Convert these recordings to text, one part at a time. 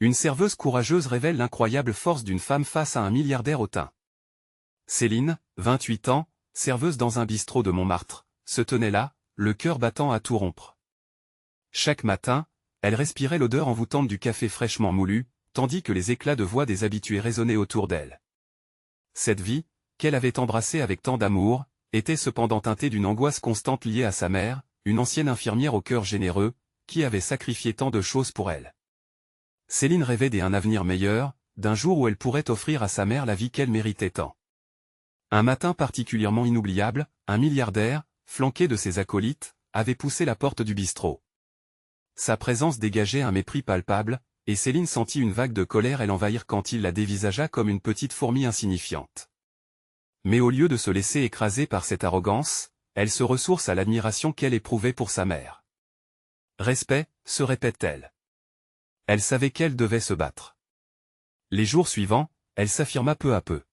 Une serveuse courageuse révèle l'incroyable force d'une femme face à un milliardaire hautain. Céline, 28 ans, serveuse dans un bistrot de Montmartre, se tenait là, le cœur battant à tout rompre. Chaque matin, elle respirait l'odeur envoûtante du café fraîchement moulu, tandis que les éclats de voix des habitués résonnaient autour d'elle. Cette vie, qu'elle avait embrassée avec tant d'amour, était cependant teintée d'une angoisse constante liée à sa mère, une ancienne infirmière au cœur généreux, qui avait sacrifié tant de choses pour elle. Céline rêvait d'un avenir meilleur, d'un jour où elle pourrait offrir à sa mère la vie qu'elle méritait tant. Un matin particulièrement inoubliable, un milliardaire, flanqué de ses acolytes, avait poussé la porte du bistrot. Sa présence dégageait un mépris palpable, et Céline sentit une vague de colère l'envahir quand il la dévisagea comme une petite fourmi insignifiante. Mais au lieu de se laisser écraser par cette arrogance, elle se ressource à l'admiration qu'elle éprouvait pour sa mère. Respect, se répète-t-elle. Elle savait qu'elle devait se battre. Les jours suivants, elle s'affirma peu à peu.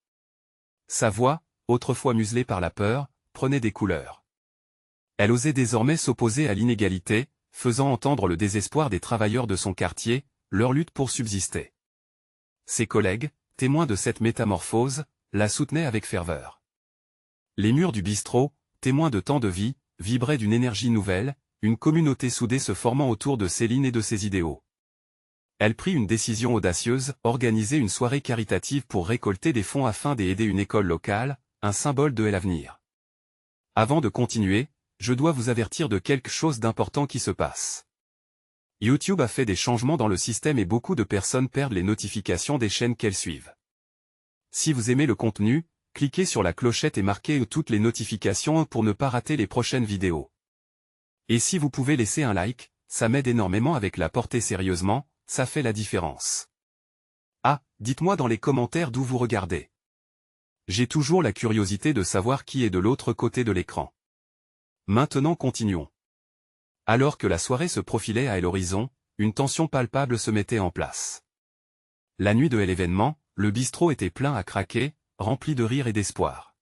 Sa voix, autrefois muselée par la peur, prenait des couleurs. Elle osait désormais s'opposer à l'inégalité, faisant entendre le désespoir des travailleurs de son quartier, leur lutte pour subsister. Ses collègues, témoins de cette métamorphose, la soutenaient avec ferveur. Les murs du bistrot, témoins de tant de vie, vibraient d'une énergie nouvelle, une communauté soudée se formant autour de Céline et de ses idéaux. Elle prit une décision audacieuse, organiser une soirée caritative pour récolter des fonds afin d'aider une école locale, un symbole de l'avenir. Avant de continuer, je dois vous avertir de quelque chose d'important qui se passe. YouTube a fait des changements dans le système et beaucoup de personnes perdent les notifications des chaînes qu'elles suivent. Si vous aimez le contenu, cliquez sur la clochette et marquez toutes les notifications pour ne pas rater les prochaines vidéos. Et si vous pouvez laisser un like, ça m'aide énormément avec la portée sérieusement, ça fait la différence. Ah, dites-moi dans les commentaires d'où vous regardez. J'ai toujours la curiosité de savoir qui est de l'autre côté de l'écran. Maintenant continuons. Alors que la soirée se profilait à l'horizon, une tension palpable se mettait en place. La nuit de l'événement, le bistrot était plein à craquer, rempli de rire et d'espoir.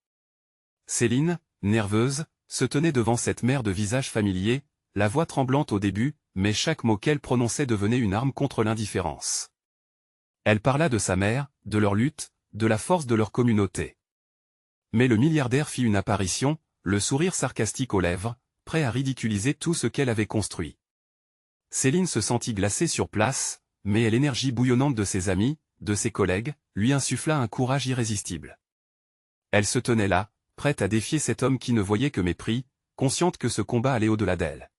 Céline, nerveuse, se tenait devant cette mère de visage familier, la voix tremblante au début, mais chaque mot qu'elle prononçait devenait une arme contre l'indifférence. Elle parla de sa mère, de leur lutte, de la force de leur communauté. Mais le milliardaire fit une apparition, le sourire sarcastique aux lèvres, prêt à ridiculiser tout ce qu'elle avait construit. Céline se sentit glacée sur place, mais l'énergie bouillonnante de ses amis, de ses collègues, lui insuffla un courage irrésistible. Elle se tenait là, prête à défier cet homme qui ne voyait que mépris, consciente que ce combat allait au-delà d'elle.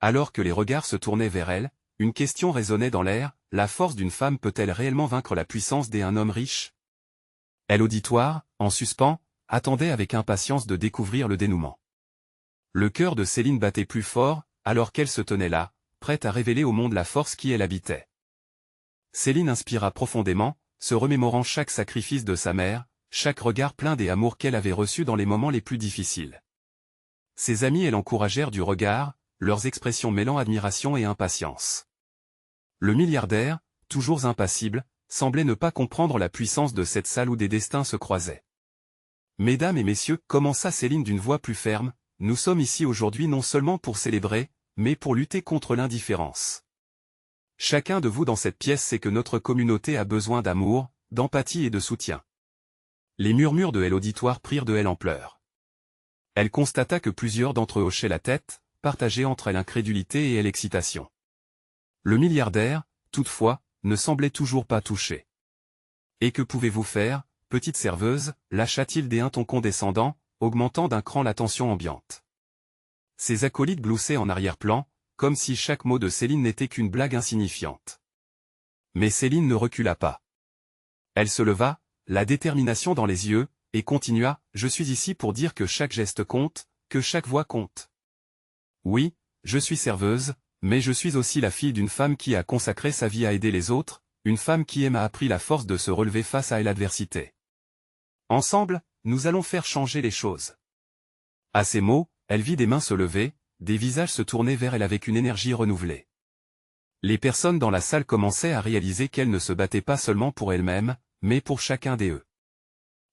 Alors que les regards se tournaient vers elle, une question résonnait dans l'air, la force d'une femme peut-elle réellement vaincre la puissance d'un homme riche? L'auditoire, en suspens, attendait avec impatience de découvrir le dénouement. Le cœur de Céline battait plus fort, alors qu'elle se tenait là, prête à révéler au monde la force qui elle habitait. Céline inspira profondément, se remémorant chaque sacrifice de sa mère, chaque regard plein des amours qu'elle avait reçus dans les moments les plus difficiles. Ses amis l'encouragèrent du regard, leurs expressions mêlant admiration et impatience. Le milliardaire, toujours impassible, semblait ne pas comprendre la puissance de cette salle où des destins se croisaient. « Mesdames et messieurs, commença Céline d'une voix plus ferme, nous sommes ici aujourd'hui non seulement pour célébrer, mais pour lutter contre l'indifférence. Chacun de vous dans cette pièce sait que notre communauté a besoin d'amour, d'empathie et de soutien. » Les murmures de l'auditoire prirent de l'ampleur. Elle constata que plusieurs d'entre eux hochaient la tête, partagés entre l'incrédulité et l'excitation. Le milliardaire, toutefois, ne semblait toujours pas touché. « Et que pouvez-vous faire, petite serveuse » lâcha-t-il d'un ton condescendant, augmentant d'un cran la tension ambiante. Ses acolytes gloussaient en arrière-plan, comme si chaque mot de Céline n'était qu'une blague insignifiante. Mais Céline ne recula pas. Elle se leva, la détermination dans les yeux, et continua, « Je suis ici pour dire que chaque geste compte, que chaque voix compte. Oui, je suis serveuse, mais je suis aussi la fille d'une femme qui a consacré sa vie à aider les autres, une femme qui m'a appris la force de se relever face à l'adversité. Ensemble, nous allons faire changer les choses. » À ces mots, elle vit des mains se lever, des visages se tourner vers elle avec une énergie renouvelée. Les personnes dans la salle commençaient à réaliser qu'elle ne se battait pas seulement pour elle-même, mais pour chacun d'eux.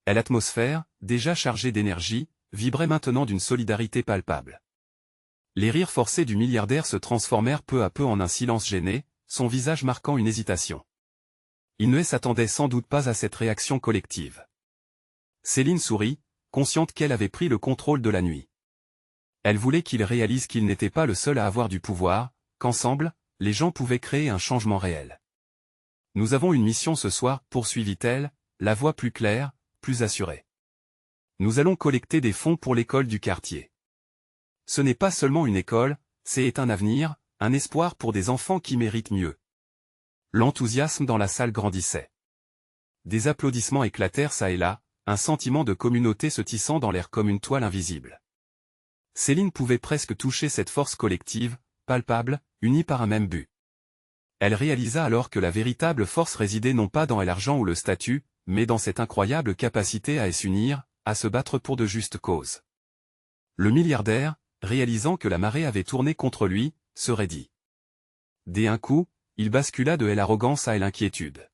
L'atmosphère, déjà chargée d'énergie, vibrait maintenant d'une solidarité palpable. Les rires forcés du milliardaire se transformèrent peu à peu en un silence gêné, son visage marquant une hésitation. Il ne s'attendait sans doute pas à cette réaction collective. Céline sourit, consciente qu'elle avait pris le contrôle de la nuit. Elle voulait qu'il réalise qu'il n'était pas le seul à avoir du pouvoir, qu'ensemble, les gens pouvaient créer un changement réel. Nous avons une mission ce soir, poursuivit-elle, la voix plus claire, plus assurée. Nous allons collecter des fonds pour l'école du quartier. Ce n'est pas seulement une école, c'est un avenir, un espoir pour des enfants qui méritent mieux. L'enthousiasme dans la salle grandissait. Des applaudissements éclatèrent çà et là, un sentiment de communauté se tissant dans l'air comme une toile invisible. Céline pouvait presque toucher cette force collective, palpable, unie par un même but. Elle réalisa alors que la véritable force résidait non pas dans l'argent ou le statut, mais dans cette incroyable capacité à s'unir, à se battre pour de justes causes. Le milliardaire, réalisant que la marée avait tourné contre lui, se raidit. Dès un coup, il bascula de l'arrogance à l'inquiétude.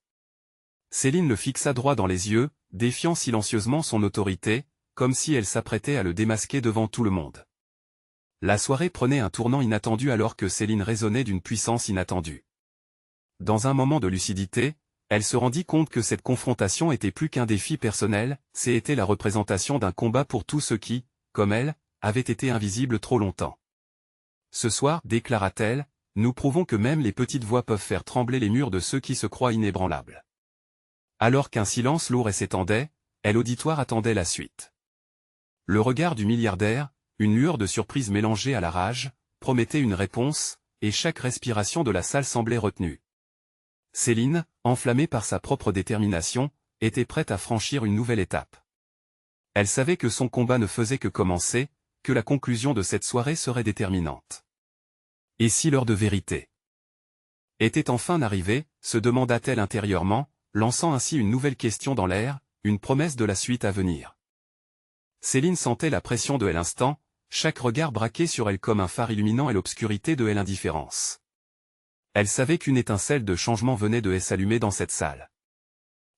Céline le fixa droit dans les yeux, défiant silencieusement son autorité, comme si elle s'apprêtait à le démasquer devant tout le monde. La soirée prenait un tournant inattendu alors que Céline raisonnait d'une puissance inattendue. Dans un moment de lucidité, elle se rendit compte que cette confrontation était plus qu'un défi personnel, c'était la représentation d'un combat pour tous ceux qui, comme elle, avaient été invisibles trop longtemps. Ce soir, déclara-t-elle, nous prouvons que même les petites voix peuvent faire trembler les murs de ceux qui se croient inébranlables. Alors qu'un silence lourd s'étendait, l'auditoire attendait la suite. Le regard du milliardaire, une lueur de surprise mélangée à la rage, promettait une réponse, et chaque respiration de la salle semblait retenue. Céline, enflammée par sa propre détermination, était prête à franchir une nouvelle étape. Elle savait que son combat ne faisait que commencer, que la conclusion de cette soirée serait déterminante. Et si l'heure de vérité était enfin arrivée, se demanda-t-elle intérieurement, lançant ainsi une nouvelle question dans l'air, une promesse de la suite à venir. Céline sentait la pression de l'instant, chaque regard braqué sur elle comme un phare illuminant l'obscurité de l'indifférence. Elle savait qu'une étincelle de changement venait de s'allumer dans cette salle.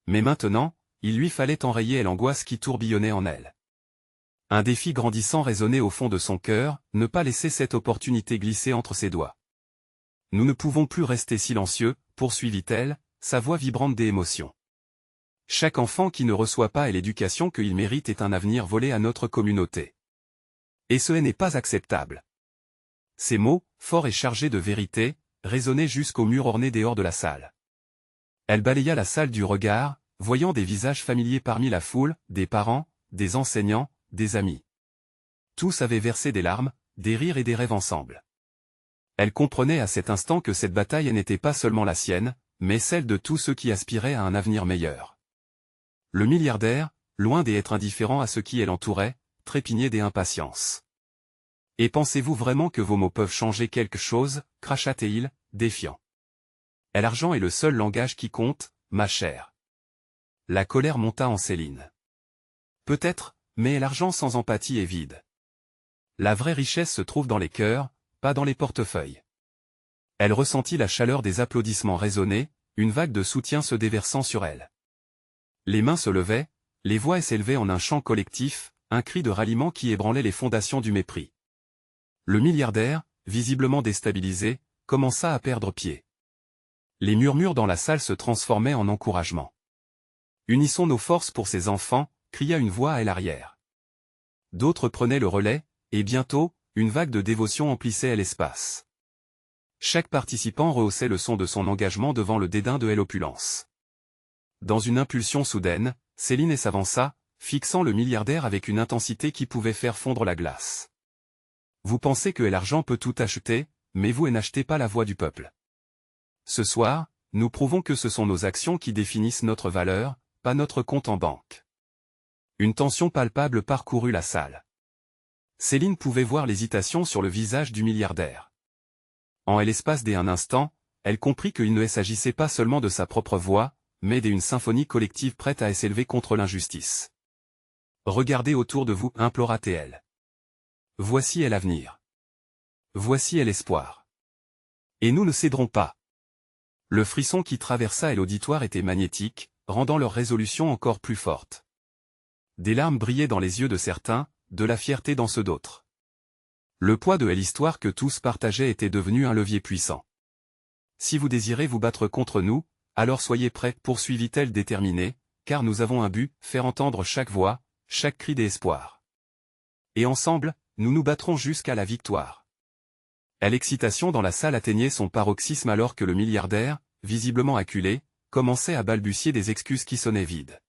Mais maintenant, il lui fallait enrayer l'angoisse qui tourbillonnait en elle. Un défi grandissant résonnait au fond de son cœur, ne pas laisser cette opportunité glisser entre ses doigts. Nous ne pouvons plus rester silencieux, poursuivit-elle, sa voix vibrante d'émotion. Chaque enfant qui ne reçoit pas l'éducation qu'il mérite est un avenir volé à notre communauté. Et ce n'est pas acceptable. Ces mots, forts et chargés de vérité, résonnaient jusqu'au mur orné dehors de la salle. Elle balaya la salle du regard, voyant des visages familiers parmi la foule, des parents, des enseignants, des amis. Tous avaient versé des larmes, des rires et des rêves ensemble. Elle comprenait à cet instant que cette bataille n'était pas seulement la sienne, mais celle de tous ceux qui aspiraient à un avenir meilleur. Le milliardaire, loin d'être indifférent à ce qui l'entourait, trépignait d'impatience. « Et pensez-vous vraiment que vos mots peuvent changer quelque chose » cracha-t-il, défiant. « L'argent est le seul langage qui compte, ma chère. » La colère monta en Céline. Peut-être, mais l'argent sans empathie est vide. La vraie richesse se trouve dans les cœurs, pas dans les portefeuilles. Elle ressentit la chaleur des applaudissements résonner, une vague de soutien se déversant sur elle. Les mains se levaient, les voix s'élevaient en un chant collectif, un cri de ralliement qui ébranlait les fondations du mépris. Le milliardaire, visiblement déstabilisé, commença à perdre pied. Les murmures dans la salle se transformaient en encouragement. « Unissons nos forces pour ces enfants », cria une voix à l'arrière. D'autres prenaient le relais, et bientôt, une vague de dévotion emplissait l'espace. Chaque participant rehaussait le son de son engagement devant le dédain de l'opulence. Dans une impulsion soudaine, Céline s'avança, fixant le milliardaire avec une intensité qui pouvait faire fondre la glace. « Vous pensez que l'argent peut tout acheter, mais vous n'achetez pas la voix du peuple. Ce soir, nous prouvons que ce sont nos actions qui définissent notre valeur, pas notre compte en banque. » Une tension palpable parcourut la salle. Céline pouvait voir l'hésitation sur le visage du milliardaire. En l'espace d'un instant, elle comprit qu'il ne s'agissait pas seulement de sa propre voix, mais d'une symphonie collective prête à s'élever contre l'injustice. « Regardez autour de vous, implora-t-elle. Voici l'avenir. Voici l'espoir. Et nous ne céderons pas. » Le frisson qui traversa l'auditoire était magnétique, rendant leur résolution encore plus forte. Des larmes brillaient dans les yeux de certains, de la fierté dans ceux d'autres. Le poids de l'histoire que tous partageaient était devenu un levier puissant. si vous désirez vous battre contre nous, alors soyez prêts, poursuivit-elle déterminée, car nous avons un but, faire entendre chaque voix, chaque cri d'espoir. Et ensemble, nous nous battrons jusqu'à la victoire. L'excitation dans la salle atteignait son paroxysme alors que le milliardaire, visiblement acculé, commençait à balbutier des excuses qui sonnaient vides.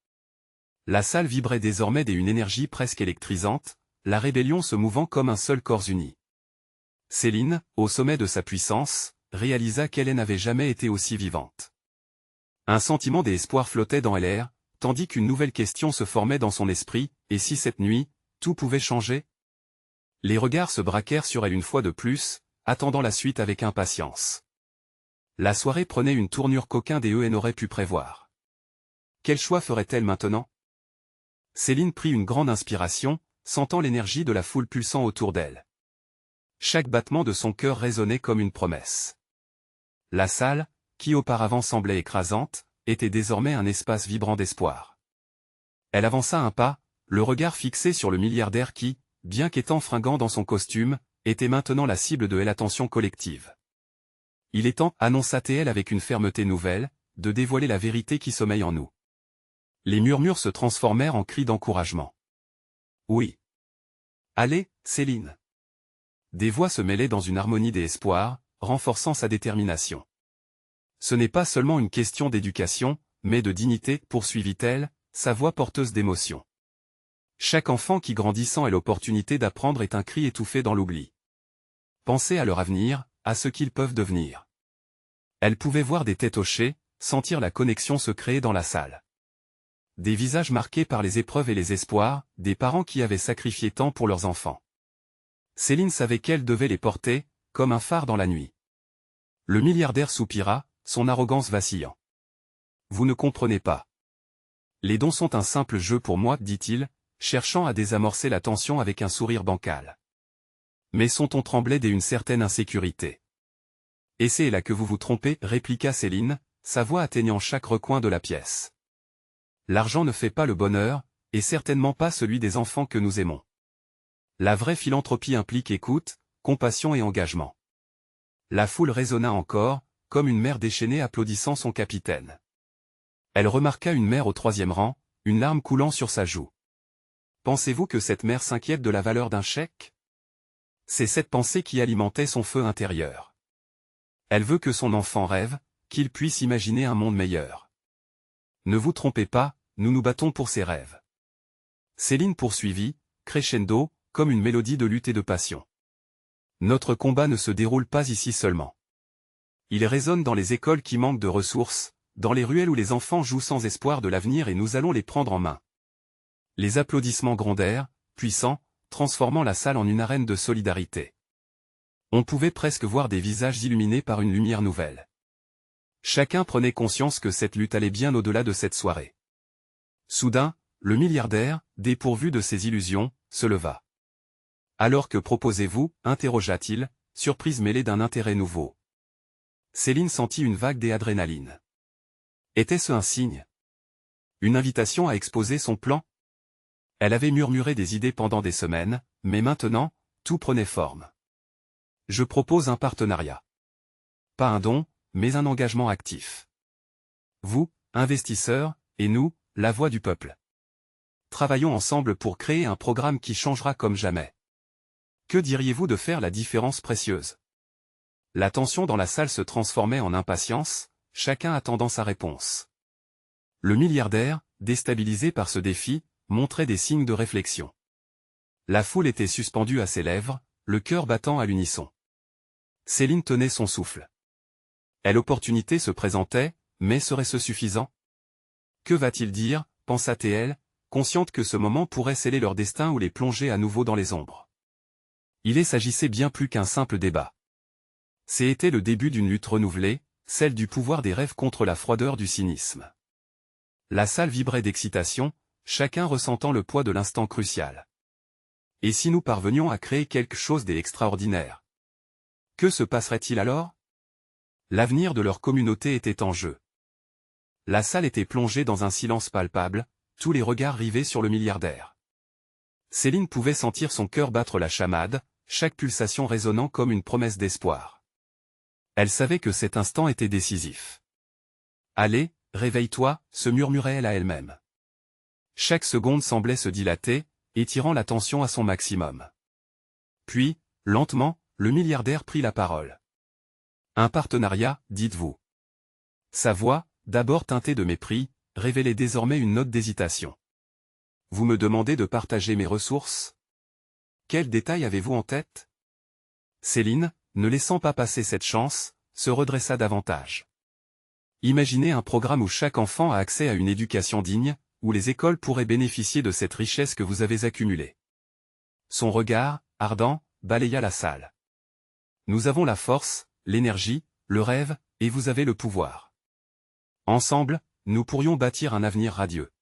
La salle vibrait désormais d'une énergie presque électrisante, la rébellion se mouvant comme un seul corps uni. Céline, au sommet de sa puissance, réalisa qu'elle n'avait jamais été aussi vivante. Un sentiment d'espoir flottait dans l'air, tandis qu'une nouvelle question se formait dans son esprit, et si cette nuit, tout pouvait changer? Les regards se braquèrent sur elle une fois de plus, attendant la suite avec impatience. La soirée prenait une tournure qu'aucun des deux n'aurait pu prévoir. Quel choix ferait-elle maintenant? Céline prit une grande inspiration, sentant l'énergie de la foule pulsant autour d'elle. Chaque battement de son cœur résonnait comme une promesse. La salle, qui auparavant semblait écrasante, était désormais un espace vibrant d'espoir. Elle avança un pas, le regard fixé sur le milliardaire qui, bien qu'étant fringant dans son costume, était maintenant la cible de l'attention collective. Il est temps, annonça-t-elle avec une fermeté nouvelle, de dévoiler la vérité qui sommeille en nous. Les murmures se transformèrent en cris d'encouragement. Oui. Allez, Céline. Des voix se mêlaient dans une harmonie d'espoir, renforçant sa détermination. Ce n'est pas seulement une question d'éducation, mais de dignité, poursuivit-elle, sa voix porteuse d'émotion. Chaque enfant qui grandissant ait l'opportunité d'apprendre est un cri étouffé dans l'oubli. Pensez à leur avenir, à ce qu'ils peuvent devenir. Elle pouvait voir des têtes hochées, sentir la connexion se créer dans la salle. Des visages marqués par les épreuves et les espoirs, des parents qui avaient sacrifié tant pour leurs enfants. Céline savait qu'elle devait les porter, comme un phare dans la nuit. Le milliardaire soupira, son arrogance vacillant. Vous ne comprenez pas. Les dons sont un simple jeu pour moi, dit-il, cherchant à désamorcer la tension avec un sourire bancal. Mais son ton tremblait d'une certaine insécurité. Et c'est là que vous vous trompez, répliqua Céline, sa voix atteignant chaque recoin de la pièce. L'argent ne fait pas le bonheur, et certainement pas celui des enfants que nous aimons. La vraie philanthropie implique écoute, compassion et engagement. La foule résonna encore, comme une mère déchaînée applaudissant son capitaine. Elle remarqua une mère au 3e rang, une larme coulant sur sa joue. Pensez-vous que cette mère s'inquiète de la valeur d'un chèque? C'est cette pensée qui alimentait son feu intérieur. Elle veut que son enfant rêve, qu'il puisse imaginer un monde meilleur. Ne vous trompez pas, nous nous battons pour ses rêves. Céline poursuivit, crescendo, comme une mélodie de lutte et de passion. Notre combat ne se déroule pas ici seulement. Il résonne dans les écoles qui manquent de ressources, dans les ruelles où les enfants jouent sans espoir de l'avenir et nous allons les prendre en main. Les applaudissements grondèrent, puissants, transformant la salle en une arène de solidarité. On pouvait presque voir des visages illuminés par une lumière nouvelle. Chacun prenait conscience que cette lutte allait bien au-delà de cette soirée. Soudain, le milliardaire, dépourvu de ses illusions, se leva. Alors que proposez-vous, interrogea-t-il, surprise mêlée d'un intérêt nouveau. Céline sentit une vague d'adrénaline. Était-ce un signe? Une invitation à exposer son plan? Elle avait murmuré des idées pendant des semaines, mais maintenant, tout prenait forme. Je propose un partenariat. Pas un don, mais un engagement actif. Vous, investisseurs, et nous, la voix du peuple. Travaillons ensemble pour créer un programme qui changera comme jamais. Que diriez-vous de faire la différence précieuse? La tension dans la salle se transformait en impatience, chacun attendant sa réponse. Le milliardaire, déstabilisé par ce défi, montrait des signes de réflexion. La foule était suspendue à ses lèvres, le cœur battant à l'unisson. Céline tenait son souffle. L'opportunité se présentait, mais serait-ce suffisant? Que va-t-il dire, pensa-t-elle, consciente que ce moment pourrait sceller leur destin ou les plonger à nouveau dans les ombres. Il s'agissait bien plus qu'un simple débat. C'était le début d'une lutte renouvelée, celle du pouvoir des rêves contre la froideur du cynisme. La salle vibrait d'excitation, chacun ressentant le poids de l'instant crucial. Et si nous parvenions à créer quelque chose d'extraordinaire? Que se passerait-il alors? L'avenir de leur communauté était en jeu. La salle était plongée dans un silence palpable, tous les regards rivés sur le milliardaire. Céline pouvait sentir son cœur battre la chamade, chaque pulsation résonnant comme une promesse d'espoir. Elle savait que cet instant était décisif. Allez, réveille-toi, se murmurait-elle à elle-même. Chaque seconde semblait se dilater, étirant la tension à son maximum. Puis, lentement, le milliardaire prit la parole. Un partenariat, dites-vous. Sa voix, d'abord teintée de mépris, révélait désormais une note d'hésitation. Vous me demandez de partager mes ressources? Quels détails avez-vous en tête? Céline, ne laissant pas passer cette chance, se redressa davantage. Imaginez un programme où chaque enfant a accès à une éducation digne, où les écoles pourraient bénéficier de cette richesse que vous avez accumulée. Son regard, ardent, balaya la salle. Nous avons la force, l'énergie, le rêve, et vous avez le pouvoir. Ensemble, nous pourrions bâtir un avenir radieux.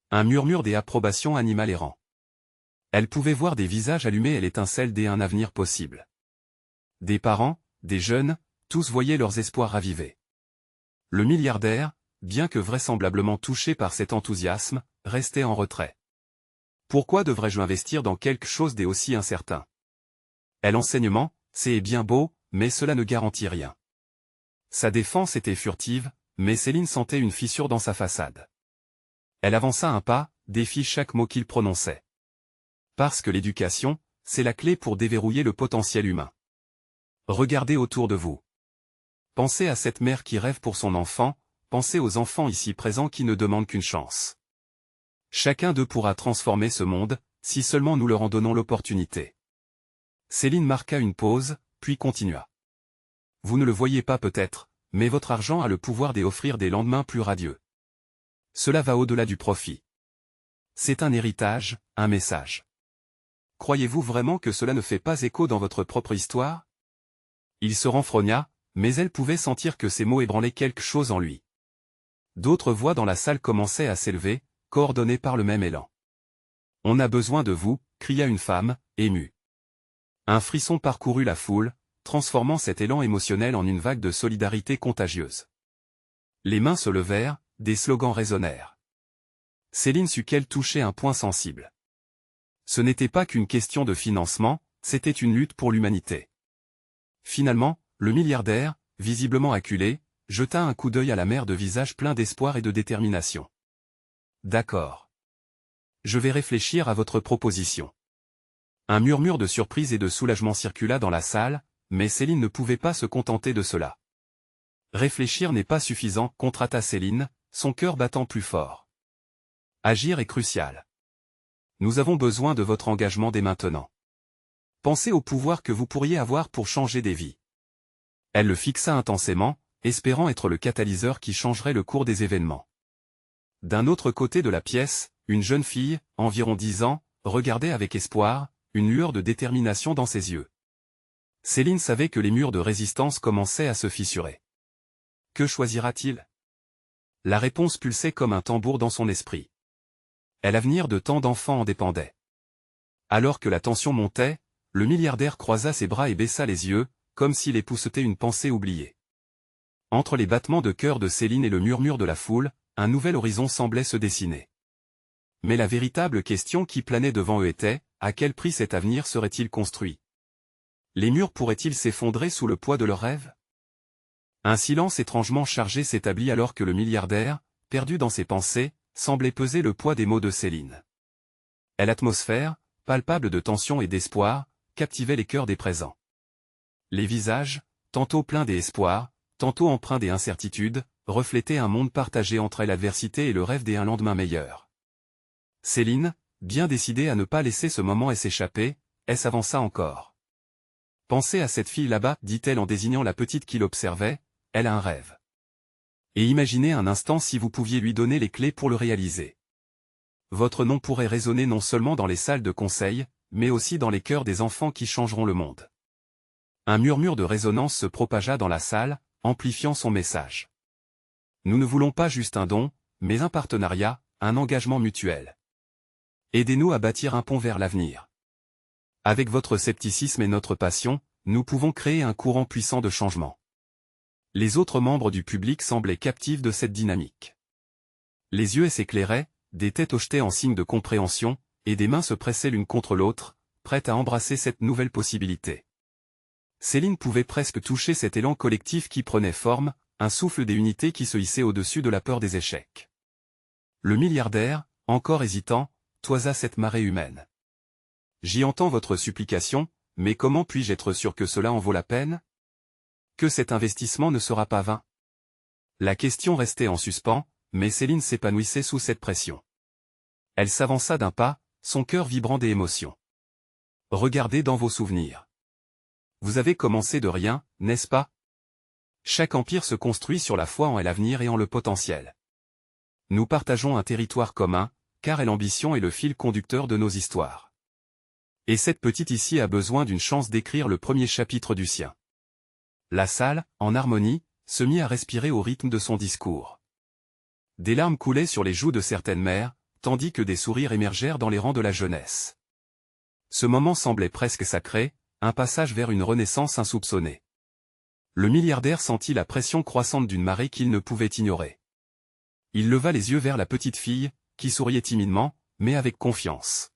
Un murmure des approbations anima les rangs. Elle pouvait voir des visages allumés et l'étincelle d'un avenir possible. Des parents, des jeunes, tous voyaient leurs espoirs ravivés. Le milliardaire, bien que vraisemblablement touché par cet enthousiasme, restait en retrait. Pourquoi devrais-je investir dans quelque chose d'aussi incertain? L'enseignement, c'est bien beau, mais cela ne garantit rien. Sa défense était furtive, mais Céline sentait une fissure dans sa façade. Elle avança un pas, défiant chaque mot qu'il prononçait. Parce que l'éducation, c'est la clé pour déverrouiller le potentiel humain. Regardez autour de vous. Pensez à cette mère qui rêve pour son enfant, pensez aux enfants ici présents qui ne demandent qu'une chance. Chacun d'eux pourra transformer ce monde, si seulement nous leur en donnons l'opportunité. Céline marqua une pause, puis continua. Vous ne le voyez pas peut-être, mais votre argent a le pouvoir d'offrir des lendemains plus radieux. Cela va au-delà du profit. C'est un héritage, un message. Croyez-vous vraiment que cela ne fait pas écho dans votre propre histoire? Il se renfrogna, mais elle pouvait sentir que ces mots ébranlaient quelque chose en lui. D'autres voix dans la salle commençaient à s'élever, coordonnées par le même élan. On a besoin de vous, cria une femme, émue. Un frisson parcourut la foule, transformant cet élan émotionnel en une vague de solidarité contagieuse. Les mains se levèrent, des slogans résonnèrent. Céline sut qu'elle touchait un point sensible. Ce n'était pas qu'une question de financement, c'était une lutte pour l'humanité. Finalement, le milliardaire, visiblement acculé, jeta un coup d'œil à la mère de visage plein d'espoir et de détermination. D'accord. Je vais réfléchir à votre proposition. Un murmure de surprise et de soulagement circula dans la salle, mais Céline ne pouvait pas se contenter de cela. Réfléchir n'est pas suffisant, contrata Céline, son cœur battant plus fort. Agir est crucial. Nous avons besoin de votre engagement dès maintenant. Pensez au pouvoir que vous pourriez avoir pour changer des vies. Elle le fixa intensément, espérant être le catalyseur qui changerait le cours des événements. D'un autre côté de la pièce, une jeune fille, environ 10 ans, regardait avec espoir, une lueur de détermination dans ses yeux. Céline savait que les murs de résistance commençaient à se fissurer. Que choisira-t-il? La réponse pulsait comme un tambour dans son esprit. L'avenir de tant d'enfants en dépendait. Alors que la tension montait, le milliardaire croisa ses bras et baissa les yeux, comme s'il époussetait une pensée oubliée. Entre les battements de cœur de Céline et le murmure de la foule, un nouvel horizon semblait se dessiner. Mais la véritable question qui planait devant eux était, à quel prix cet avenir serait-il construit? Les murs pourraient-ils s'effondrer sous le poids de leurs rêves? Un silence étrangement chargé s'établit alors que le milliardaire, perdu dans ses pensées, semblait peser le poids des mots de Céline. L'atmosphère, palpable de tension et d'espoir, captivait les cœurs des présents. Les visages, tantôt pleins d'espoir, tantôt empreints d'incertitude, reflétaient un monde partagé entre l'adversité et le rêve d'un lendemain meilleur. Céline, bien décidée à ne pas laisser ce moment s'échapper, s'avança encore. Pensez à cette fille là-bas, dit-elle en désignant la petite qui l'observait, elle a un rêve. Et imaginez un instant si vous pouviez lui donner les clés pour le réaliser. Votre nom pourrait résonner non seulement dans les salles de conseil, mais aussi dans les cœurs des enfants qui changeront le monde. Un murmure de résonance se propagea dans la salle, amplifiant son message. Nous ne voulons pas juste un don, mais un partenariat, un engagement mutuel. Aidez-nous à bâtir un pont vers l'avenir. Avec votre scepticisme et notre passion, nous pouvons créer un courant puissant de changement. Les autres membres du public semblaient captifs de cette dynamique. Les yeux s'éclairaient, des têtes hochetaient en signe de compréhension, et des mains se pressaient l'une contre l'autre, prêtes à embrasser cette nouvelle possibilité. Céline pouvait presque toucher cet élan collectif qui prenait forme, un souffle des unités qui se hissait au-dessus de la peur des échecs. Le milliardaire, encore hésitant, toisa cette marée humaine. J'y entends votre supplication, mais comment puis-je être sûr que cela en vaut la peine? Que cet investissement ne sera pas vain? La question restait en suspens, mais Céline s'épanouissait sous cette pression. Elle s'avança d'un pas, son cœur vibrant d'émotion. Regardez dans vos souvenirs. Vous avez commencé de rien, n'est-ce pas? Chaque empire se construit sur la foi en l'avenir et en le potentiel. Nous partageons un territoire commun, car l'ambition est le fil conducteur de nos histoires. Et cette petite ici a besoin d'une chance d'écrire le premier chapitre du sien. La salle, en harmonie, se mit à respirer au rythme de son discours. Des larmes coulaient sur les joues de certaines mères, tandis que des sourires émergèrent dans les rangs de la jeunesse. Ce moment semblait presque sacré, un passage vers une renaissance insoupçonnée. Le milliardaire sentit la pression croissante d'une marée qu'il ne pouvait ignorer. Il leva les yeux vers la petite fille, qui souriait timidement, mais avec confiance.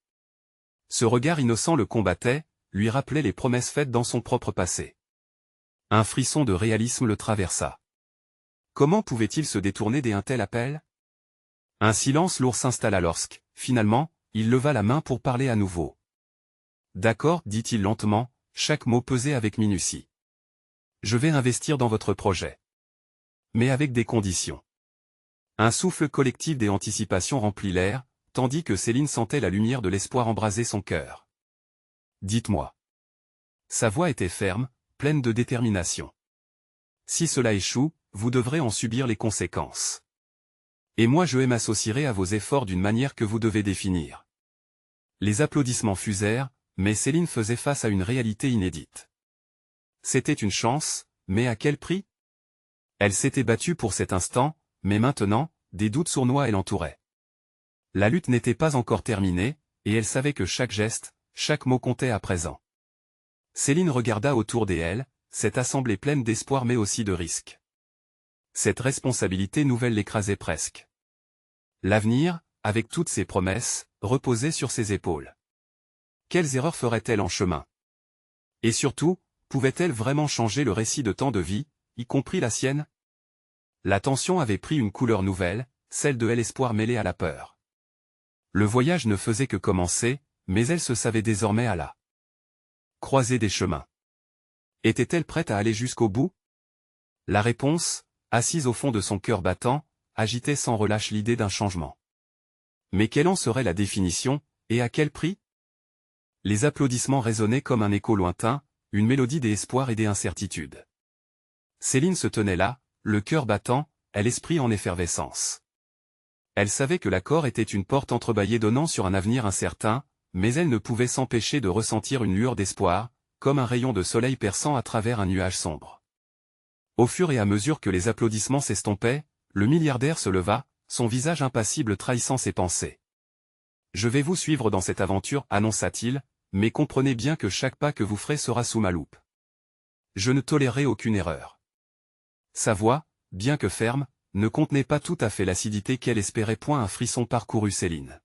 Ce regard innocent le combattait, lui rappelait les promesses faites dans son propre passé. Un frisson de réalisme le traversa. Comment pouvait-il se détourner d'un tel appel? Un silence lourd s'installa lorsque, finalement, il leva la main pour parler à nouveau. D'accord, dit-il lentement, chaque mot pesé avec minutie. Je vais investir dans votre projet. Mais avec des conditions. Un souffle collectif des anticipations remplit l'air, tandis que Céline sentait la lumière de l'espoir embraser son cœur. Dites-moi. Sa voix était ferme, pleine de détermination. Si cela échoue, vous devrez en subir les conséquences. Et moi je m'associerai à vos efforts d'une manière que vous devez définir. Les applaudissements fusèrent, mais Céline faisait face à une réalité inédite. C'était une chance, mais à quel prix? Elle s'était battue pour cet instant, mais maintenant, des doutes sournois l'entouraient. La lutte n'était pas encore terminée, et elle savait que chaque geste, chaque mot comptait à présent. Céline regarda autour d'elle, cette assemblée pleine d'espoir mais aussi de risques. Cette responsabilité nouvelle l'écrasait presque. L'avenir, avec toutes ses promesses, reposait sur ses épaules. Quelles erreurs ferait-elle en chemin? Et surtout, pouvait-elle vraiment changer le récit de tant de vies, y compris la sienne? La tension avait pris une couleur nouvelle, celle de l'espoir mêlé à la peur. Le voyage ne faisait que commencer, mais elle se savait désormais à la croisée des chemins. Était-elle prête à aller jusqu'au bout? La réponse, assise au fond de son cœur battant, agitait sans relâche l'idée d'un changement. Mais quelle en serait la définition, et à quel prix? Les applaudissements résonnaient comme un écho lointain, une mélodie des espoirs et des incertitudes. Céline se tenait là, le cœur battant, l'esprit en effervescence. Elle savait que l'accord était une porte entrebâillée donnant sur un avenir incertain, mais elle ne pouvait s'empêcher de ressentir une lueur d'espoir, comme un rayon de soleil perçant à travers un nuage sombre. Au fur et à mesure que les applaudissements s'estompaient, le milliardaire se leva, son visage impassible trahissant ses pensées. « Je vais vous suivre dans cette aventure, annonça-t-il, mais comprenez bien que chaque pas que vous ferez sera sous ma loupe. Je ne tolérerai aucune erreur. » Sa voix, bien que ferme, ne contenait pas tout à fait l'acidité qu'elle espérait. Point un frisson parcourut Céline.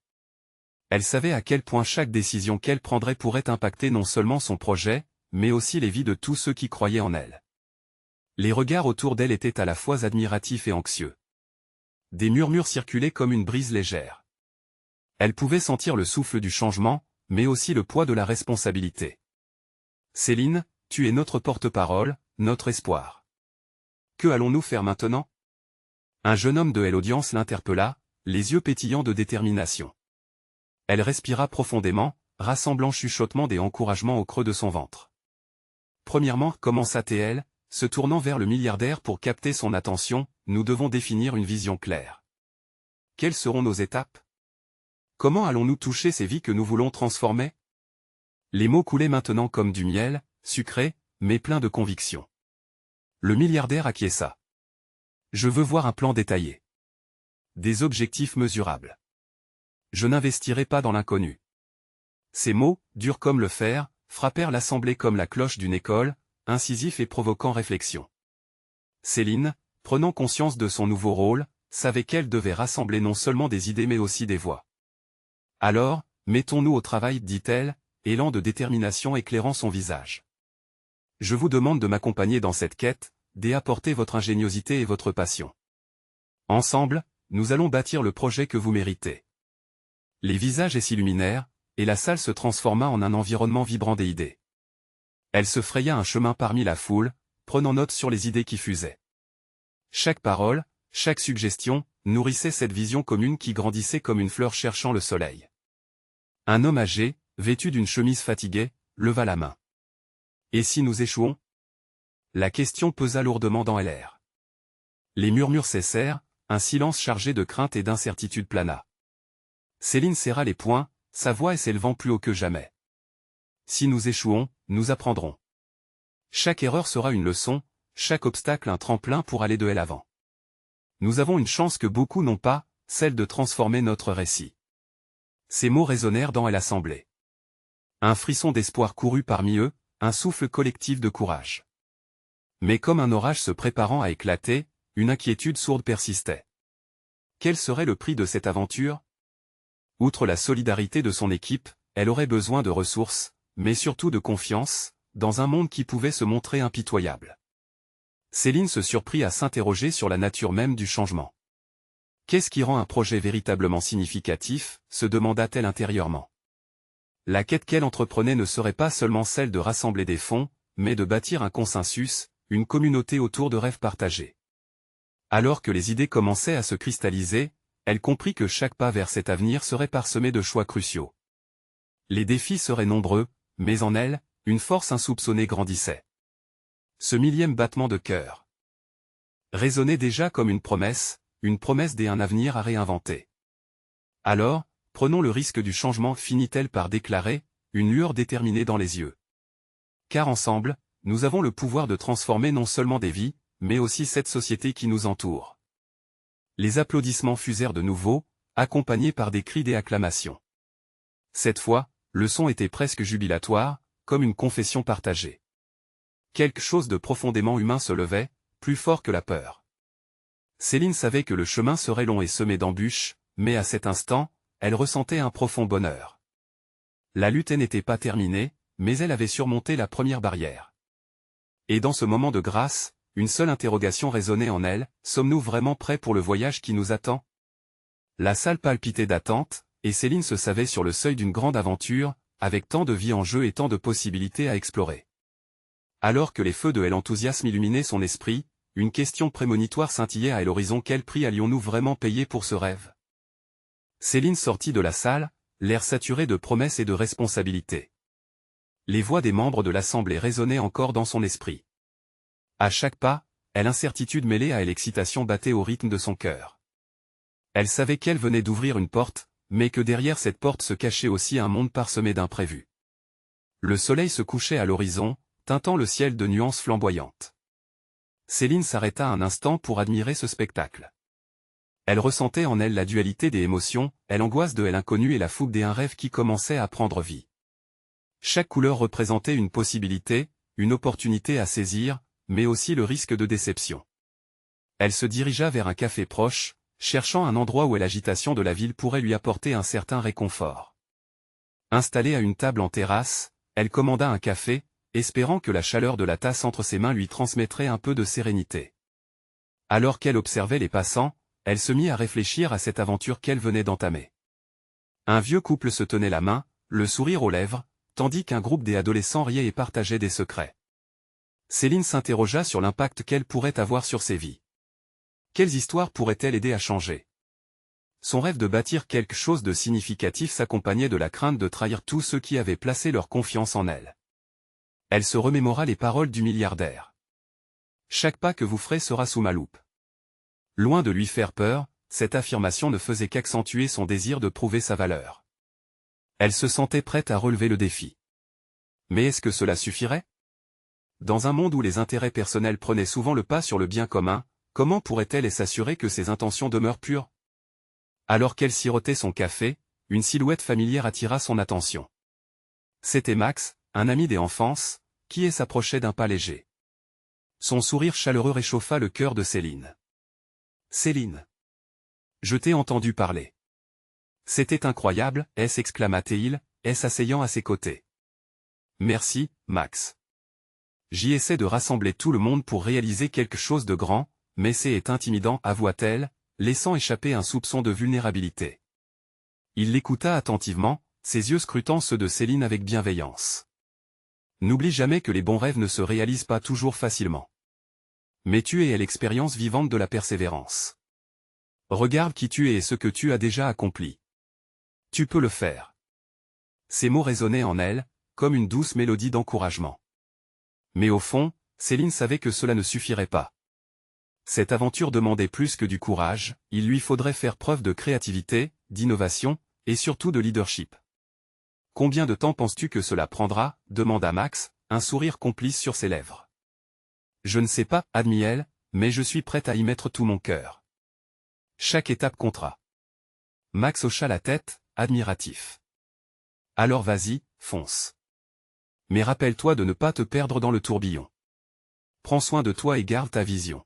Elle savait à quel point chaque décision qu'elle prendrait pourrait impacter non seulement son projet, mais aussi les vies de tous ceux qui croyaient en elle. Les regards autour d'elle étaient à la fois admiratifs et anxieux. Des murmures circulaient comme une brise légère. Elle pouvait sentir le souffle du changement, mais aussi le poids de la responsabilité. « Céline, tu es notre porte-parole, notre espoir. Que allons-nous faire maintenant ?» Un jeune homme de l'audience l'interpella, les yeux pétillants de détermination. Elle respira profondément, rassemblant chuchotements et encouragements au creux de son ventre. Premièrement, commença-t-elle, se tournant vers le milliardaire pour capter son attention, nous devons définir une vision claire. Quelles seront nos étapes? Comment allons-nous toucher ces vies que nous voulons transformer? Les mots coulaient maintenant comme du miel, sucré, mais plein de conviction. Le milliardaire acquiesça. Je veux voir un plan détaillé. Des objectifs mesurables. Je n'investirai pas dans l'inconnu. Ces mots, durs comme le fer, frappèrent l'assemblée comme la cloche d'une école, incisifs et provoquant réflexion. Céline, prenant conscience de son nouveau rôle, savait qu'elle devait rassembler non seulement des idées mais aussi des voix. Alors, mettons-nous au travail, dit-elle, élan de détermination éclairant son visage. je vous demande de m'accompagner dans cette quête, d'apporter votre ingéniosité et votre passion. Ensemble, nous allons bâtir le projet que vous méritez. Les visages s'illuminèrent, et la salle se transforma en un environnement vibrant des idées. Elle se fraya un chemin parmi la foule, prenant note sur les idées qui fusaient. Chaque parole, chaque suggestion, nourrissait cette vision commune qui grandissait comme une fleur cherchant le soleil. Un homme âgé, vêtu d'une chemise fatiguée, leva la main. « Et si nous échouons ?» La question pesa lourdement dans l'air. Les murmures cessèrent, un silence chargé de crainte et d'incertitude plana. Céline serra les poings, sa voix s'élevant plus haut que jamais. « Si nous échouons, nous apprendrons. Chaque erreur sera une leçon, chaque obstacle un tremplin pour aller de l'avant. Nous avons une chance que beaucoup n'ont pas, celle de transformer notre récit. » Ces mots résonnèrent dans l'assemblée. Un frisson d'espoir courut parmi eux, un souffle collectif de courage. Mais comme un orage se préparant à éclater, une inquiétude sourde persistait. Quel serait le prix de cette aventure? Outre la solidarité de son équipe, elle aurait besoin de ressources, mais surtout de confiance, dans un monde qui pouvait se montrer impitoyable. Céline se surprit à s'interroger sur la nature même du changement. Qu'est-ce qui rend un projet véritablement significatif, se demanda-t-elle intérieurement. La quête qu'elle entreprenait ne serait pas seulement celle de rassembler des fonds, mais de bâtir un consensus, une communauté autour de rêves partagés. Alors que les idées commençaient à se cristalliser, elle comprit que chaque pas vers cet avenir serait parsemé de choix cruciaux. Les défis seraient nombreux, mais en elle, une force insoupçonnée grandissait. Ce millième battement de cœur résonnait déjà comme une promesse d'un avenir à réinventer. Alors, prenons le risque du changement, finit-elle par déclarer, une lueur déterminée dans les yeux. Car ensemble, nous avons le pouvoir de transformer non seulement des vies, mais aussi cette société qui nous entoure. Les applaudissements fusèrent de nouveau, accompagnés par des cris d'acclamation. Cette fois, le son était presque jubilatoire, comme une confession partagée. Quelque chose de profondément humain se levait, plus fort que la peur. Céline savait que le chemin serait long et semé d'embûches, mais à cet instant, elle ressentait un profond bonheur. La lutte n'était pas terminée, mais elle avait surmonté la première barrière. Et dans ce moment de grâce, une seule interrogation résonnait en elle, sommes-nous vraiment prêts pour le voyage qui nous attend? La salle palpitait d'attente, et Céline se savait sur le seuil d'une grande aventure, avec tant de vie en jeu et tant de possibilités à explorer. Alors que les feux de l'enthousiasme illuminaient son esprit, une question prémonitoire scintillait à l'horizon. Quel prix allions-nous vraiment payer pour ce rêve? Céline sortit de la salle, l'air saturé de promesses et de responsabilités. Les voix des membres de l'assemblée résonnaient encore dans son esprit. À chaque pas, l'incertitude mêlée à l'excitation battait au rythme de son cœur. Elle savait qu'elle venait d'ouvrir une porte, mais que derrière cette porte se cachait aussi un monde parsemé d'imprévus. Le soleil se couchait à l'horizon, teintant le ciel de nuances flamboyantes. Céline s'arrêta un instant pour admirer ce spectacle. Elle ressentait en elle la dualité des émotions, l'angoisse de l'inconnu et la fougue d'un rêve qui commençait à prendre vie. Chaque couleur représentait une possibilité, une opportunité à saisir, mais aussi le risque de déception. Elle se dirigea vers un café proche, cherchant un endroit où l'agitation de la ville pourrait lui apporter un certain réconfort. Installée à une table en terrasse, elle commanda un café, espérant que la chaleur de la tasse entre ses mains lui transmettrait un peu de sérénité. Alors qu'elle observait les passants, elle se mit à réfléchir à cette aventure qu'elle venait d'entamer. Un vieux couple se tenait la main, le sourire aux lèvres, tandis qu'un groupe d'adolescents riait et partageait des secrets. Céline s'interrogea sur l'impact qu'elle pourrait avoir sur ces vies. Quelles histoires pourraient-elles aider à changer? Son rêve de bâtir quelque chose de significatif s'accompagnait de la crainte de trahir tous ceux qui avaient placé leur confiance en elle. Elle se remémora les paroles du milliardaire. Chaque pas que vous ferez sera sous ma loupe. Loin de lui faire peur, cette affirmation ne faisait qu'accentuer son désir de prouver sa valeur. Elle se sentait prête à relever le défi. Mais est-ce que cela suffirait? Dans un monde où les intérêts personnels prenaient souvent le pas sur le bien commun, comment pourrait-elle s'assurer que ses intentions demeurent pures? Alors qu'elle sirotait son café, une silhouette familière attira son attention. C'était Max, un ami d'enfance, qui s'approchait d'un pas léger. Son sourire chaleureux réchauffa le cœur de Céline. « Céline. Je t'ai entendu parler. » C'était incroyable, s'exclama-t-il, s'asseyant à ses côtés. « Merci, Max. J'y essaie de rassembler tout le monde pour réaliser quelque chose de grand, mais c'est intimidant, avoua-t-elle, laissant échapper un soupçon de vulnérabilité. Il l'écouta attentivement, ses yeux scrutant ceux de Céline avec bienveillance. N'oublie jamais que les bons rêves ne se réalisent pas toujours facilement. Mais tu es l'expérience vivante de la persévérance. Regarde qui tu es et ce que tu as déjà accompli. Tu peux le faire. Ces mots résonnaient en elle, comme une douce mélodie d'encouragement. Mais au fond, Céline savait que cela ne suffirait pas. Cette aventure demandait plus que du courage, il lui faudrait faire preuve de créativité, d'innovation, et surtout de leadership. « Combien de temps penses-tu que cela prendra » demanda Max, un sourire complice sur ses lèvres. « Je ne sais pas, admit-elle, mais je suis prête à y mettre tout mon cœur. Chaque étape comptera. » Max hocha la tête, admiratif. « Alors vas-y, fonce. Mais rappelle-toi de ne pas te perdre dans le tourbillon. Prends soin de toi et garde ta vision.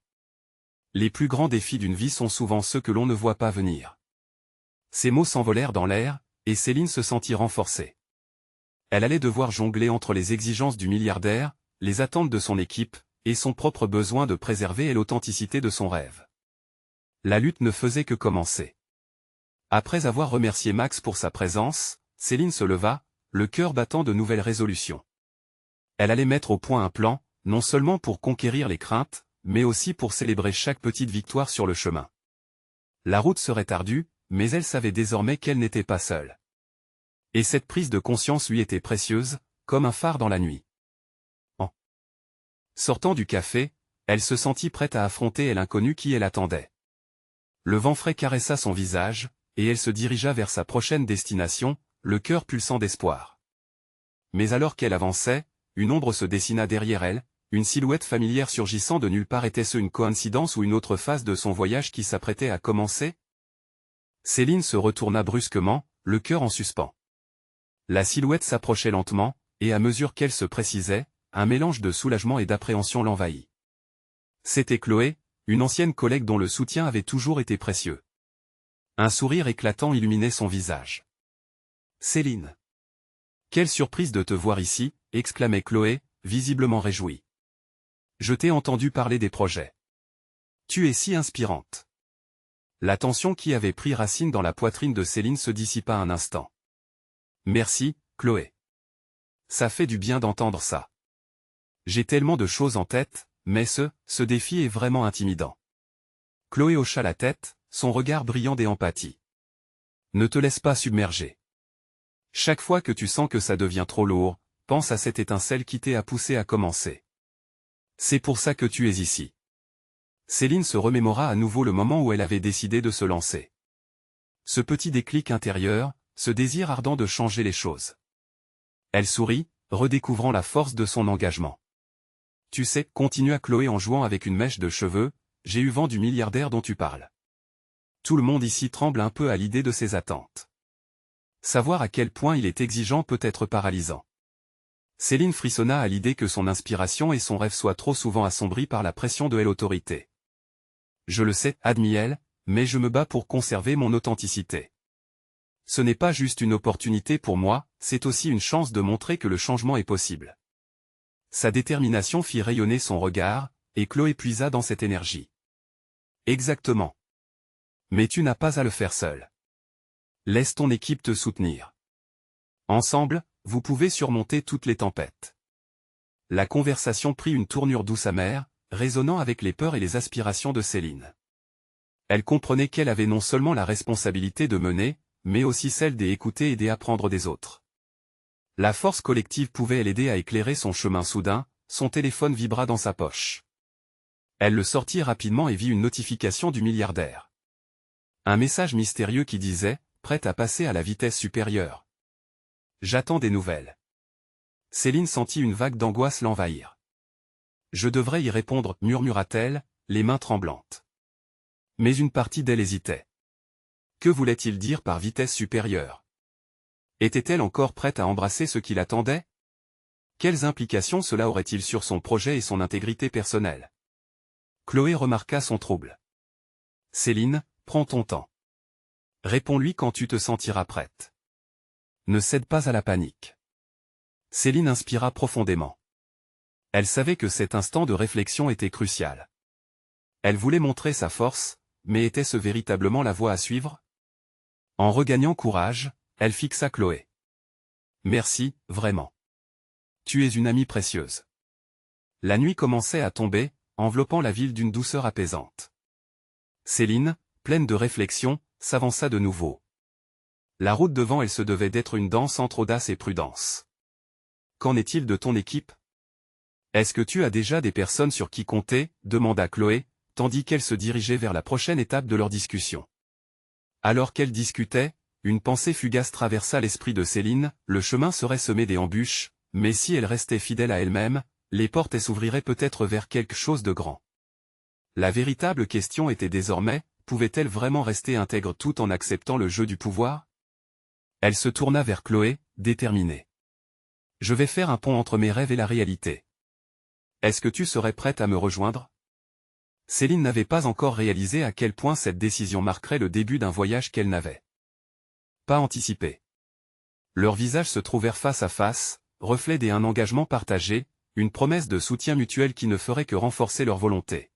Les plus grands défis d'une vie sont souvent ceux que l'on ne voit pas venir. » Ces mots s'envolèrent dans l'air, et Céline se sentit renforcée. Elle allait devoir jongler entre les exigences du milliardaire, les attentes de son équipe, et son propre besoin de préserver l'authenticité de son rêve. La lutte ne faisait que commencer. Après avoir remercié Max pour sa présence, Céline se leva, le cœur battant de nouvelles résolutions. Elle allait mettre au point un plan, non seulement pour conquérir les craintes, mais aussi pour célébrer chaque petite victoire sur le chemin. La route serait ardue, mais elle savait désormais qu'elle n'était pas seule. Et cette prise de conscience lui était précieuse, comme un phare dans la nuit. En sortant du café, elle se sentit prête à affronter l'inconnu qui elle attendait. Le vent frais caressa son visage, et elle se dirigea vers sa prochaine destination, le cœur pulsant d'espoir. Mais alors qu'elle avançait, une ombre se dessina derrière elle, une silhouette familière surgissant de nulle part. Était-ce une coïncidence ou une autre phase de son voyage qui s'apprêtait à commencer? Céline se retourna brusquement, le cœur en suspens. La silhouette s'approchait lentement, et à mesure qu'elle se précisait, un mélange de soulagement et d'appréhension l'envahit. C'était Chloé, une ancienne collègue dont le soutien avait toujours été précieux. Un sourire éclatant illuminait son visage. « Céline. Quelle surprise de te voir ici !» exclamait Chloé, visiblement réjouie. « Je t'ai entendu parler des projets. Tu es si inspirante. » La tension qui avait pris racine dans la poitrine de Céline se dissipa un instant. « Merci, Chloé. Ça fait du bien d'entendre ça. J'ai tellement de choses en tête, mais ce défi est vraiment intimidant. » Chloé hocha la tête, son regard brillant d'empathie. « Ne te laisse pas submerger. Chaque fois que tu sens que ça devient trop lourd, pense à cette étincelle qui t'a poussé à commencer. C'est pour ça que tu es ici. » Céline se remémora à nouveau le moment où elle avait décidé de se lancer. Ce petit déclic intérieur, ce désir ardent de changer les choses. Elle sourit, redécouvrant la force de son engagement. « Tu sais, » continua Chloé en jouant avec une mèche de cheveux, « j'ai eu vent du milliardaire dont tu parles. Tout le monde ici tremble un peu à l'idée de ses attentes. Savoir à quel point il est exigeant peut être paralysant. » Céline frissonna à l'idée que son inspiration et son rêve soient trop souvent assombris par la pression de l'autorité. « Je le sais, » admit-elle, « mais je me bats pour conserver mon authenticité. Ce n'est pas juste une opportunité pour moi, c'est aussi une chance de montrer que le changement est possible. » Sa détermination fit rayonner son regard, et Chloé puisa dans cette énergie. « Exactement. Mais tu n'as pas à le faire seul. Laisse ton équipe te soutenir. Ensemble, vous pouvez surmonter toutes les tempêtes. » La conversation prit une tournure douce amère, résonnant avec les peurs et les aspirations de Céline. Elle comprenait qu'elle avait non seulement la responsabilité de mener, mais aussi celle d'écouter et d'apprendre des autres. La force collective pouvait l'aider à éclairer son chemin. Soudain, son téléphone vibra dans sa poche. Elle le sortit rapidement et vit une notification du milliardaire. Un message mystérieux qui disait « Prête à passer à la vitesse supérieure. J'attends des nouvelles. » Céline sentit une vague d'angoisse l'envahir. « Je devrais y répondre, » murmura-t-elle, les mains tremblantes. Mais une partie d'elle hésitait. Que voulait-il dire par vitesse supérieure? Était-elle encore prête à embrasser ce qui l'attendait? Quelles implications cela aurait-il sur son projet et son intégrité personnelle? Chloé remarqua son trouble. « Céline, prends ton temps. Réponds-lui quand tu te sentiras prête. Ne cède pas à la panique. » Céline inspira profondément. Elle savait que cet instant de réflexion était crucial. Elle voulait montrer sa force, mais était-ce véritablement la voie à suivre? En regagnant courage, elle fixa Chloé. Merci, vraiment. Tu es une amie précieuse. La nuit commençait à tomber, enveloppant la ville d'une douceur apaisante. Céline, pleine de réflexion, s'avança de nouveau. La route devant elle se devait d'être une danse entre audace et prudence. Qu'en est-il de ton équipe? Est-ce que tu as déjà des personnes sur qui compter? Demanda Chloé, tandis qu'elle se dirigeait vers la prochaine étape de leur discussion. Alors qu'elle discutait, une pensée fugace traversa l'esprit de Céline, le chemin serait semé d'embûches, mais si elle restait fidèle à elle-même, les portes s'ouvriraient peut-être vers quelque chose de grand. La véritable question était désormais, pouvait-elle vraiment rester intègre tout en acceptant le jeu du pouvoir? Elle se tourna vers Chloé, déterminée. Je vais faire un pont entre mes rêves et la réalité. Est-ce que tu serais prête à me rejoindre? Céline n'avait pas encore réalisé à quel point cette décision marquerait le début d'un voyage qu'elle n'avait pas anticipé. Leurs visages se trouvèrent face à face, reflet d'un engagement partagé, une promesse de soutien mutuel qui ne ferait que renforcer leur volonté.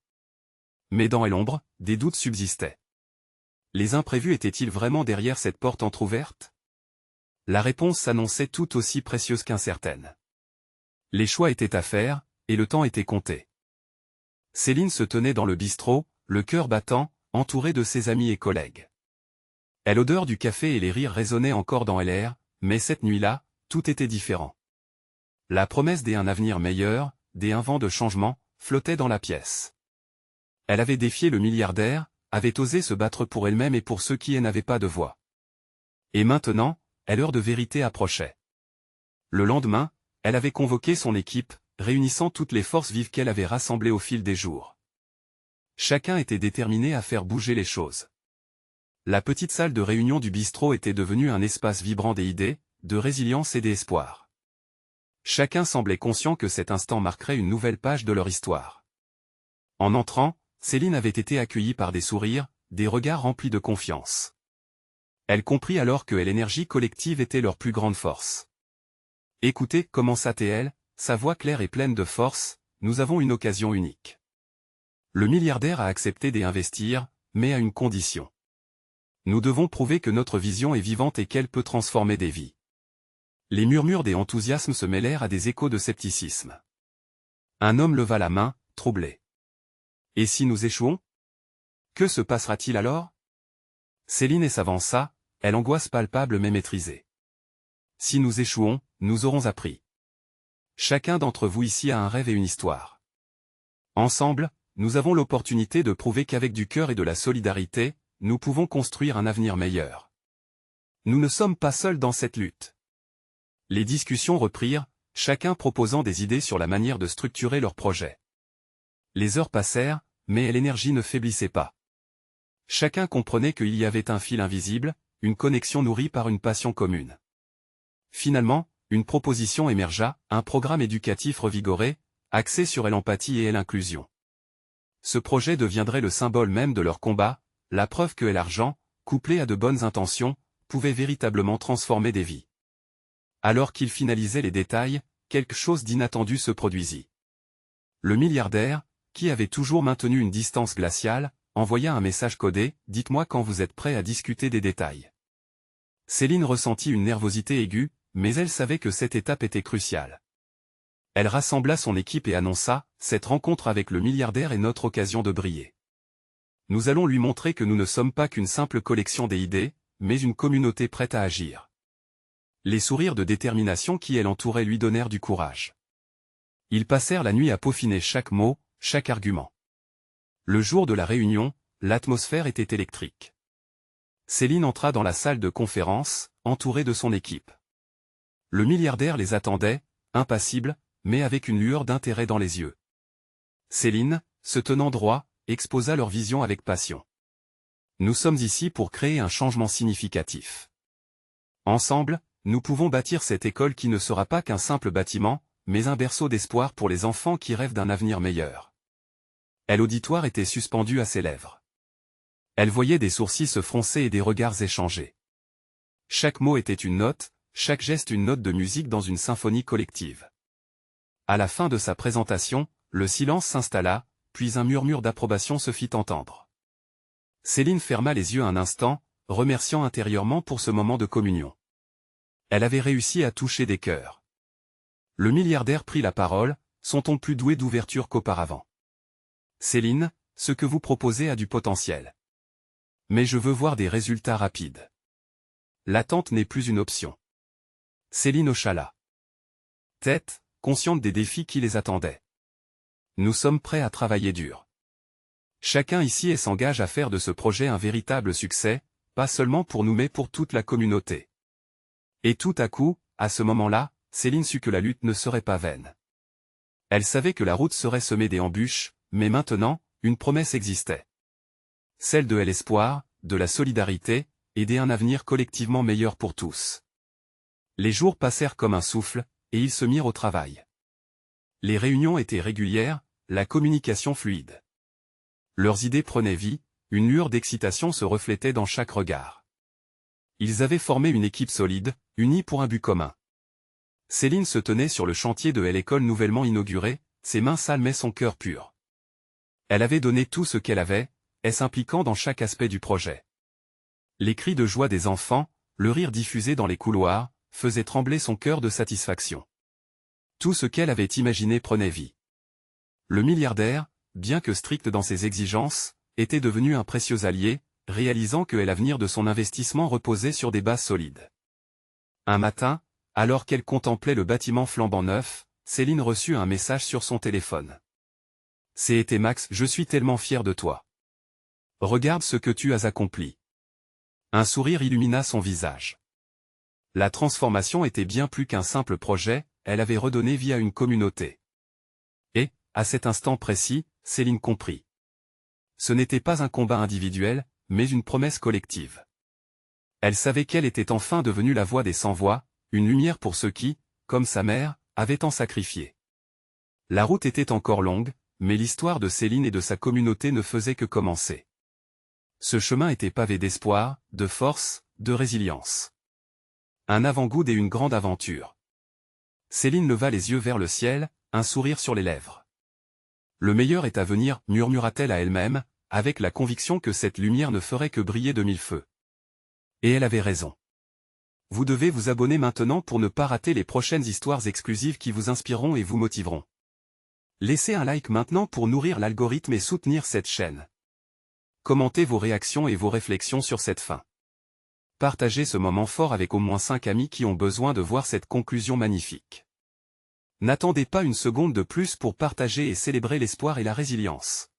Mais dans l'ombre, des doutes subsistaient. Les imprévus étaient-ils vraiment derrière cette porte entr'ouverte? La réponse s'annonçait tout aussi précieuse qu'incertaine. Les choix étaient à faire, et le temps était compté. Céline se tenait dans le bistrot, le cœur battant, entourée de ses amis et collègues. L'odeur du café et les rires résonnaient encore dans l'air, mais cette nuit-là, tout était différent. La promesse d'un avenir meilleur, d'un vent de changement, flottait dans la pièce. Elle avait défié le milliardaire, avait osé se battre pour elle-même et pour ceux qui n'avaient pas de voix. Et maintenant, l'heure de vérité approchait. Le lendemain, elle avait convoqué son équipe, réunissant toutes les forces vives qu'elle avait rassemblées au fil des jours. Chacun était déterminé à faire bouger les choses. La petite salle de réunion du bistrot était devenue un espace vibrant des idées, de résilience et d'espoir. Chacun semblait conscient que cet instant marquerait une nouvelle page de leur histoire. En entrant, Céline avait été accueillie par des sourires, des regards remplis de confiance. Elle comprit alors que l'énergie collective était leur plus grande force. « Écoutez, commença-t-elle, sa voix claire et pleine de force, nous avons une occasion unique. Le milliardaire a accepté d'investir, mais à une condition. Nous devons prouver que notre vision est vivante et qu'elle peut transformer des vies. » Les murmures des enthousiasmes se mêlèrent à des échos de scepticisme. Un homme leva la main, troublé. « Et si nous échouons? Que se passera-t-il alors? » Céline s'avança, elle angoisse palpable mais maîtrisée. « Si nous échouons, nous aurons appris. Chacun d'entre vous ici a un rêve et une histoire. Ensemble, nous avons l'opportunité de prouver qu'avec du cœur et de la solidarité, nous pouvons construire un avenir meilleur. Nous ne sommes pas seuls dans cette lutte. » Les discussions reprirent, chacun proposant des idées sur la manière de structurer leur projet. Les heures passèrent, mais l'énergie ne faiblissait pas. Chacun comprenait qu'il y avait un fil invisible, une connexion nourrie par une passion commune. Finalement, une proposition émergea, un programme éducatif revigoré, axé sur l'empathie et l'inclusion. Ce projet deviendrait le symbole même de leur combat, la preuve que l'argent, couplé à de bonnes intentions, pouvait véritablement transformer des vies. Alors qu'ils finalisaient les détails, quelque chose d'inattendu se produisit. Le milliardaire, qui avait toujours maintenu une distance glaciale, envoya un message codé, « Dites-moi quand vous êtes prêt à discuter des détails. » Céline ressentit une nervosité aiguë, mais elle savait que cette étape était cruciale. Elle rassembla son équipe et annonça, « Cette rencontre avec le milliardaire est notre occasion de briller. Nous allons lui montrer que nous ne sommes pas qu'une simple collection d'idées, mais une communauté prête à agir. » Les sourires de détermination qui l'entouraient lui donnèrent du courage. Ils passèrent la nuit à peaufiner chaque mot, chaque argument. Le jour de la réunion, l'atmosphère était électrique. Céline entra dans la salle de conférence, entourée de son équipe. Le milliardaire les attendait, impassible, mais avec une lueur d'intérêt dans les yeux. Céline, se tenant droit, exposa leur vision avec passion. « Nous sommes ici pour créer un changement significatif. Ensemble, nous pouvons bâtir cette école qui ne sera pas qu'un simple bâtiment, mais un berceau d'espoir pour les enfants qui rêvent d'un avenir meilleur. » L'auditoire était suspendu à ses lèvres. Elle voyait des sourcils se froncer et des regards échangés. Chaque mot était une note, chaque geste une note de musique dans une symphonie collective. À la fin de sa présentation, le silence s'installa, puis un murmure d'approbation se fit entendre. Céline ferma les yeux un instant, remerciant intérieurement pour ce moment de communion. Elle avait réussi à toucher des cœurs. Le milliardaire prit la parole, son ton plus doué d'ouverture qu'auparavant. Céline, ce que vous proposez a du potentiel. Mais je veux voir des résultats rapides. L'attente n'est plus une option. Céline hocha la tête, consciente des défis qui les attendaient. Nous sommes prêts à travailler dur. Chacun ici s'engage à faire de ce projet un véritable succès, pas seulement pour nous mais pour toute la communauté. Et tout à coup, à ce moment-là, Céline sut que la lutte ne serait pas vaine. Elle savait que la route serait semée d'embûches, mais maintenant, une promesse existait. Celle de l'espoir, de la solidarité, et d'un avenir collectivement meilleur pour tous. Les jours passèrent comme un souffle, et ils se mirent au travail. Les réunions étaient régulières, la communication fluide. Leurs idées prenaient vie, une lueur d'excitation se reflétait dans chaque regard. Ils avaient formé une équipe solide, unie pour un but commun. Céline se tenait sur le chantier de l'école nouvellement inaugurée, ses mains sales mais son cœur pur. Elle avait donné tout ce qu'elle avait, s'impliquant dans chaque aspect du projet. Les cris de joie des enfants, le rire diffusé dans les couloirs, faisaient trembler son cœur de satisfaction. Tout ce qu'elle avait imaginé prenait vie. Le milliardaire, bien que strict dans ses exigences, était devenu un précieux allié, réalisant que l'avenir de son investissement reposait sur des bases solides. Un matin, alors qu'elle contemplait le bâtiment flambant neuf, Céline reçut un message sur son téléphone. C'était Max, je suis tellement fier de toi. Regarde ce que tu as accompli. Un sourire illumina son visage. La transformation était bien plus qu'un simple projet, elle avait redonné vie à une communauté. Et, à cet instant précis, Céline comprit. Ce n'était pas un combat individuel, mais une promesse collective. Elle savait qu'elle était enfin devenue la voix des sans-voix, une lumière pour ceux qui, comme sa mère, avaient tant sacrifié. La route était encore longue, mais l'histoire de Céline et de sa communauté ne faisait que commencer. Ce chemin était pavé d'espoir, de force, de résilience. Un avant-goût et une grande aventure. Céline leva les yeux vers le ciel, un sourire sur les lèvres. Le meilleur est à venir, murmura-t-elle à elle-même, avec la conviction que cette lumière ne ferait que briller de mille feux. Et elle avait raison. Vous devez vous abonner maintenant pour ne pas rater les prochaines histoires exclusives qui vous inspireront et vous motiveront. Laissez un like maintenant pour nourrir l'algorithme et soutenir cette chaîne. Commentez vos réactions et vos réflexions sur cette fin. Partagez ce moment fort avec au moins 5 amis qui ont besoin de voir cette conclusion magnifique. N'attendez pas une seconde de plus pour partager et célébrer l'espoir et la résilience.